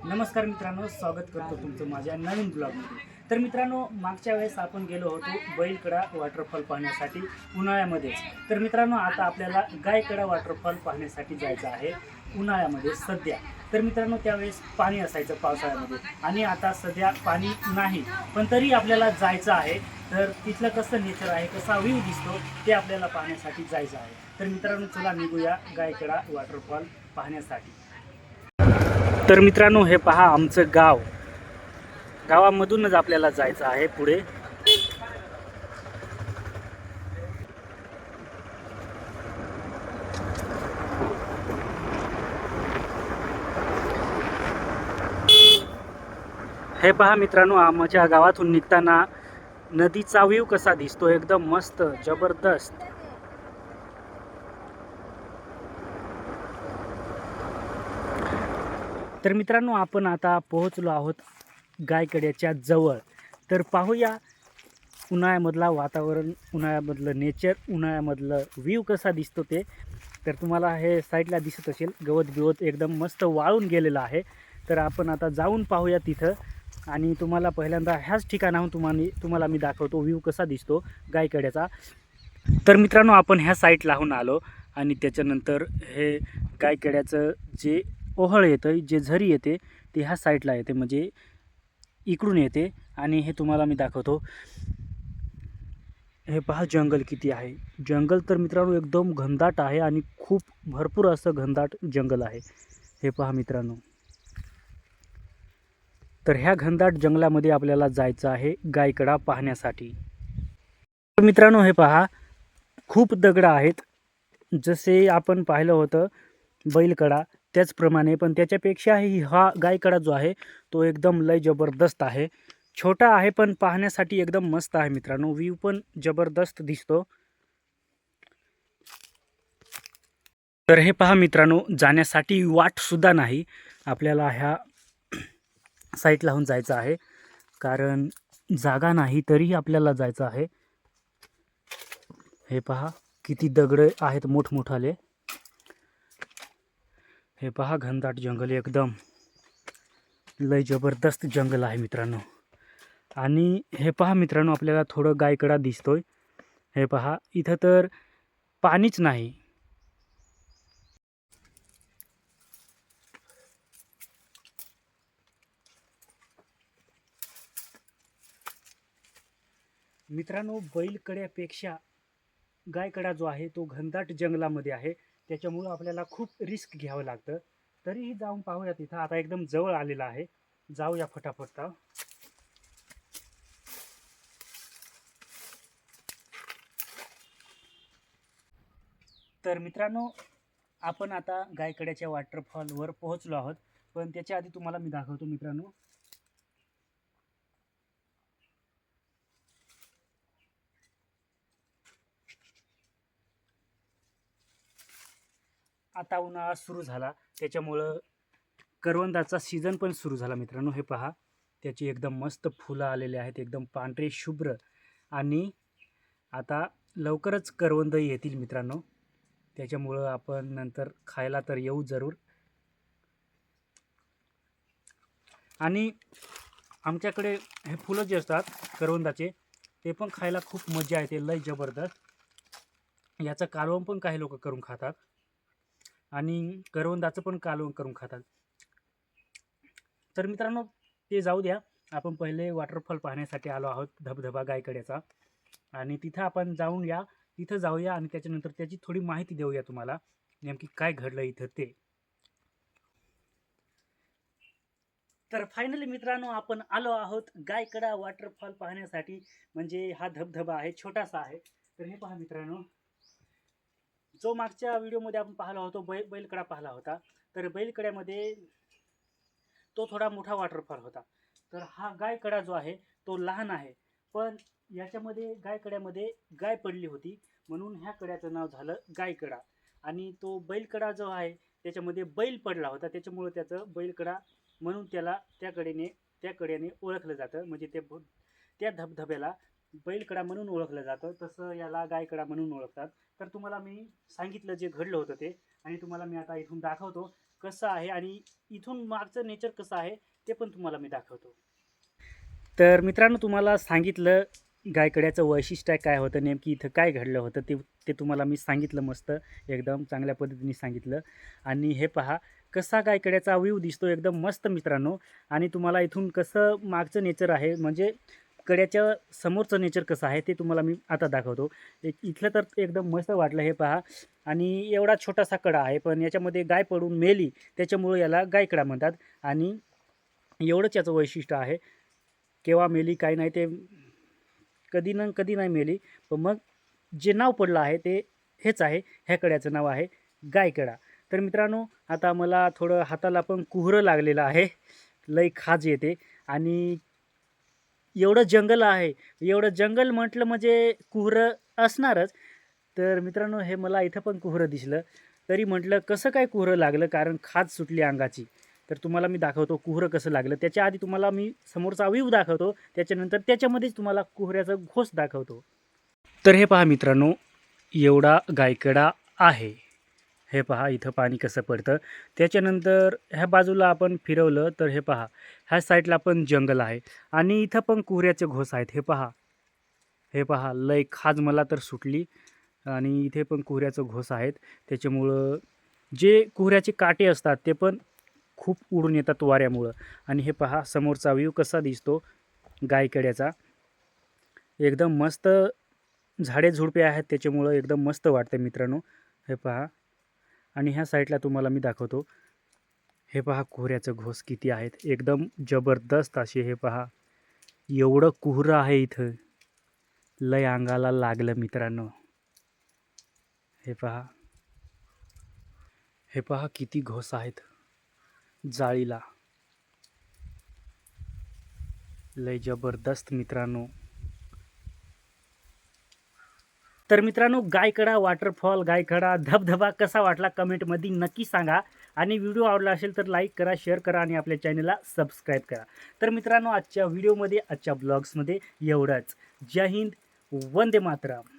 नमस्कार मित्रांनो, स्वागत करतो तुमचं माझ्या नवीन ब्लॉगमध्ये। तर मित्रांनो, मागच्या वेळेस आपण गेलो होतो बैलकडा वॉटरफॉल पाहण्यासाठी उन्हाळ्यामध्येच। तर मित्रांनो, आता आपल्याला गायकडा वॉटरफॉल पाहण्यासाठी जायचं आहे उन्हाळ्यामध्ये सध्या। तर मित्रांनो, त्यावेळेस पाणी असायचं पावसाळ्यामध्ये आणि आता सध्या पाणी नाही, पण तरी आपल्याला जायचं आहे। तर तिथलं कसं नेचर आहे, कसा व्ह्यू दिसतो ते आपल्याला पाहण्यासाठी जायचं आहे। तर मित्रांनो, चला निघूया गायकडा वॉटरफॉल पाहण्यासाठी। तर मित्रांनो, हे पहा आमचं गाव, गावामधूनच आपल्याला जायचं आहे पुढे। हे पहा मित्रांनो, आमच्या गावातून निघताना नदीचा व्ह्यू कसा दिसतो, एकदम मस्त जबरदस्त। तर मित्रांनो, आपण आता पोहोचलो आहोत गायकड्याच्या जवळ। तर पाहूया उन्हाळ्यामधला वातावरण, उन्हाळ्यामधलं नेचर, उन्हाळ्यामधलं व्ह्यू कसा दिसतो ते। तर तुम्हाला हे साईडला दिसत असेल, गवत बिवत एकदम मस्त वाळून गेलेलं आहे। तर आपण आता जाऊन पाहूया तिथं आणि तुम्हाला पहिल्यांदा ह्याच ठिकाणाहून तुम्हाला मी दाखवतो व्ह्यू कसा दिसतो गायकड्याचा। तर मित्रांनो, आपण ह्या साईडलाहून आलो आणि त्याच्यानंतर हे गायकड्याचं जे ओहळ येतं, जे झरी येते ते ह्या साईडला येते, म्हणजे इकडून येते। आणि हे तुम्हाला मी दाखवतो, हे पहा जंगल किती आहे। जंगल तर मित्रांनो एकदम घनदाट आहे आणि खूप भरपूर असं घनदाट जंगल आहे। हे पहा मित्रांनो, तर ह्या घनदाट जंगलामध्ये आपल्याला जायचं आहे गायकडा पाहण्यासाठी। तर मित्रांनो, हे पहा खूप दगड आहेत, जसे आपण पाहिलं होतं बैलकडा त्याचप्रमाणे, पण त्याच्यापेक्षाही हा गायकडा जो आहे तो एकदम लय जबरदस्त आहे। छोटा आहे पण पाहण्यासाठी एकदम मस्त आहे मित्रांनो, व्ह्यू पण जबरदस्त दिसतो। तर हे पहा मित्रांनो, जाण्यासाठी वाट सुद्धा नाही, आपल्याला ह्या साईडलाहून जायचं आहे, कारण जागा नाही तरीही आपल्याला जायचं आहे। हे पहा किती दगड आहेत मोठमोठाले। हे पहा घनदाट जंगल, एकदम लय जबरदस्त जंगल आहे मित्रांनो। आणि हे पहा मित्रांनो, आपल्याला थोडं गायकडा दिसतोय। हे पहा इथं तर पाणीच नाही। मित्रांनो, बैलकड्यापेक्षा गायकडा जो आहे तो घनदाट जंगलामध्ये आहे, त्याच्यामुळं आपल्याला खूप रिस्क घ्यावं लागतं। तरीही जाऊन पाहूया तिथं, आता एकदम जवळ आलेला आहे, जाऊया फटाफट। तर मित्रांनो, आपण आता गायकड्याच्या वॉटरफॉलवर पोहोचलो आहोत, पण त्याच्या आधी तुम्हाला मी दाखवतो मित्रांनो। आता उन्हाळा सुरू झाला, त्याच्यामुळं करवंदाचा सीझन पण सुरू झाला मित्रांनो। हे पहा, त्याची एकदम मस्त फुलं आलेले आहेत, एकदम पांढरे शुभ्र। आणि आता लवकरच करवंद येतील मित्रांनो, त्याच्यामुळं आपण नंतर खायला तर येऊ जरूर। आणि आमच्याकडे हे फुलं जे असतात करवंदाचे, ते पण खायला खूप मजा येते, लय जबरदस्त। याचं कालवण पण काही लोक करून खातात आणि करवंदाचं पण कालवण करून खातात। तर मित्रांनो, ते जाऊ द्या, आपण पहिले वॉटरफॉल पाहण्यासाठी आलो आहोत, धबधबा गायकड्याचा। आणि तिथं आपण तिथं जाऊया आणि त्याच्यानंतर त्याची थोडी माहिती देऊया तुम्हाला, नेमकी काय घडलं इथं ते। तर फायनली मित्रांनो, आपण आलो आहोत गायकडा वॉटरफॉल पाहण्यासाठी। म्हणजे हा धबधबा आहे, छोटासा आहे। तर हे पहा मित्रांनो, जो मागच्या व्हिडिओमध्ये आपण पाहिला होतो बैलकडा पाहिला होता, तर बैलकड्यामध्ये तो थोडा मोठा वॉटरफॉल होता। तर हा गायकडा जो आहे तो लहान आहे, पण याच्यामध्ये गायकड्यामध्ये गाय पडली होती, म्हणून ह्या कड्याचं नाव झालं गायकडा। आणि तो बैलकडा जो आहे त्याच्यामध्ये बैल पडला होता, त्याच्यामुळे त्याचं बैलकडा म्हणून त्याला त्या कड्याने ओळखलं जातं। म्हणजे त्या धबधब्याला बैलकडा म्हणून ओळखलं जातं, तसं याला गायकडा म्हणून ओळखतात। तर तुम्हाला मी सांगितलं जे घडलं होतं ते, आणि तुम्हाला मी आता इथून दाखवतो कसं आहे आणि इथून मागचं नेचर कसं आहे ते पण तुम्हाला मी दाखवतो. तर मित्रांनो, तुम्हाला सांगितलं गायकड्याचं वैशिष्ट्य काय होतं, नेमकी इथं काय घडलं होतं ते ते तुम्हाला मी सांगितलं मस्त एकदम चांगल्या पद्धतीने सांगितलं. आणि हे पहा कसा गायकड्याचा व्ह्यू दिसतो एकदम मस्त मित्रांनो. आणि तुम्हाला इथून कसं मागचं नेचर आहे म्हणजे कड्याच्या समोरचं नेचर कसं आहे ते तुम्हाला मी आता दाखवतो. इथलं तर एकदम मस्त वाटलं हे पहा. आणि एवढा छोटासा कडा आहे पण याच्यामध्ये गाय पडून मेली त्याच्यामुळं याला गायकडा म्हणतात. आणि एवढंच याचं वैशिष्ट्य आहे. केव्हा मेली काही नाही ते कधी ना कधी नाही मेली. पण मग जे नाव पडलं आहे ते हेच आहे. ह्या कड्याचं नाव आहे गायकडा. तर मित्रांनो, आता मला थोडं हाताला पण कुहरं लागलेलं आहे. लई खाज येते आणि एवढं जंगल आहे. एवढं जंगल म्हटलं म्हणजे कुहरं असणारच. तर मित्रांनो, हे मला इथं पण कुहरं दिसलं. तरी म्हटलं कसं काय कुहरं लागलं, कारण खाज सुटली अंगाची. तर तुम्हाला मी दाखवतो कुहरं कसं लागलं. त्याच्या आधी तुम्हाला मी समोरचा व्ह्यू दाखवतो. त्याच्यानंतर त्याच्यामध्येच तुम्हाला कुहऱ्याचा घोस दाखवतो. तर हे पहा मित्रांनो, एवढा गायकडा आहे. हे पहा इथं पाणी कसं पडतं. त्याच्यानंतर ह्या बाजूला आपण फिरवलं तर हे पहा, ह्या साईडला पण जंगल आहे आणि इथं पण कुहऱ्याचे घोस आहेत. हे पहा, हे पहा लय खाज मला तर सुटली. आणि इथे पण कुहऱ्याचं घोस आहेत. त्याच्यामुळं जे कुहऱ्याचे काटे असतात ते पण खूप उडून येतात वाऱ्यामुळं. आणि हे पहा समोरचा व्ह्यू कसा दिसतो गायकड्याचा. एकदम मस्त झाडे झुडपे आहेत त्याच्यामुळं एकदम मस्त वाटतं मित्रांनो. हे पहा आणि ह्या साईडला तुम्हाला मी दाखवतो. हे पहा कुहऱ्याचं घोस किती आहेत. एकदम जबरदस्त असे हे पहा. एवढं कुहरं आहे इथं. लय अंगाला लागलं मित्रांनो. हे पहा. हे पहा किती घोस आहेत जाळीला. लय जबरदस्त मित्रांनो. तर मित्रांनो, गायकडा वॉटरफॉल, गायकडा धबधबा कसा वाटला कमेंटमध्ये नक्की सांगा. आणि व्हिडिओ आवडला असेल तर लाईक करा, शेअर करा आणि आपल्या चॅनलला सबस्क्राईब करा. तर मित्रांनो, आजच्या व्हिडिओमध्ये, आजच्या ब्लॉग्समध्ये एवढंच. जय हिंद, वंदे मातरम.